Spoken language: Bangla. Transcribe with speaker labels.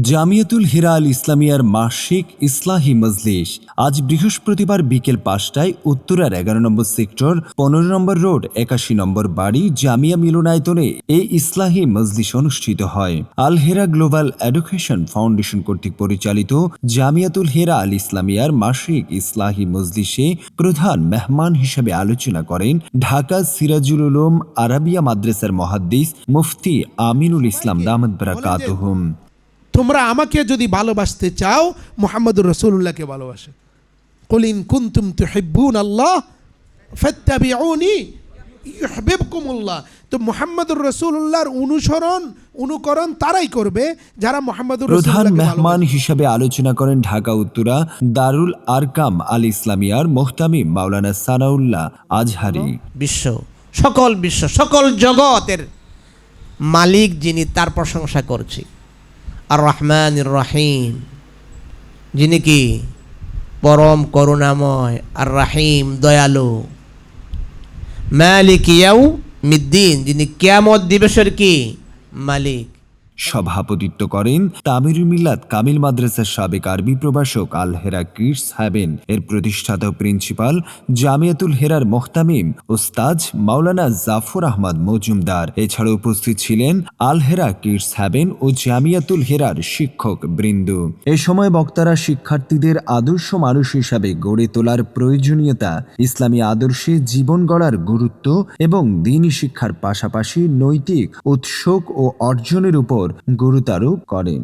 Speaker 1: জামিয়াতুল হিরা আল ইসলামিয়ার মাসিক ইসলাহি মজলিস আজ বৃহস্পতিবার বিকেল ৫টায় উত্তরার ১১ নম্বর সেক্টর ১৫ নম্বর রোড ৮১ নম্বর বাড়ি জামিয়া মিলনায়তনে এই ইসলাহি মজলিস অনুষ্ঠিত হয়। আল হেরা গ্লোবাল এডুকেশন ফাউন্ডেশন কর্তৃক পরিচালিত জামিয়াতুল হিরা আল ইসলামিয়ার মাসিক ইসলাহি মজলিসে প্রধান মেহমান হিসেবে আলোচনা করেন ঢাকা সিরাজুল উলুম আরাবিয়া মাদ্রাসার মুহাদ্দিস মুফতি আমিনুল ইসলাম দামাত বারাকাতুহুম।
Speaker 2: তোমরা আমাকে যদি ভালোবাসতে চাও মুহাম্মদুর রাসূলুল্লাহকে ভালোবাসো। কুল ইন কুনতুম তুহিব্বুনাল্লাহ ফাত্তাবিউনি ইউহিব্বুকুমুল্লাহ। তো মুহাম্মদুর রাসূলুল্লাহর অনুকরণ তারাই করবে যারা মুহাম্মদুর
Speaker 1: প্রধান
Speaker 2: রাসূলুল্লাহকে
Speaker 1: মেহমান
Speaker 2: ভালোবাসে।
Speaker 1: হিসেবে আলোচনা করেন ঢাকা উত্তরা দারুল আরকাম আল ইসলামিয়ার মুহতামিম মাওলানা সানাউল্লাহ আজহারি।
Speaker 3: সকল জগতের মালিক যিনি, তার প্রশংসা করছি। আর রহমানির রহিম, যিনি কি পরম করুণাময়, আর রাহিম দয়ালু। মালিক ইয়াউমিদ্দিন, যিনি কিয়ামত দিবসের কি মালিক।
Speaker 1: সভাপতিত্ব করেন তামিরুল মিল্লাত কামিল মাদ্রাসার সাবেক আরবি প্রভাষক আল হেরা কিডস হ্যাভেন এর প্রতিষ্ঠাতা প্রিন্সিপাল জামিয়াতুল হেরার মুহতামিম ওস্তাজ মাওলানা জাফর আহমদ মজুমদার। এছাড়া উপস্থিত ছিলেন আল হেরা কিডস হ্যাভেন ও জামিয়াতুল হেরার শিক্ষক বৃন্দ। এ সময় বক্তারা শিক্ষার্থীদের আদর্শ মানুষ হিসাবে গড়ে তোলার প্রয়োজনীয়তা, ইসলামী আদর্শে জীবন গড়ার গুরুত্ব এবং দ্বীনি শিক্ষার পাশাপাশি নৈতিক উৎসুক ও অর্জনের উপর গুরুত্বারোপ করেন।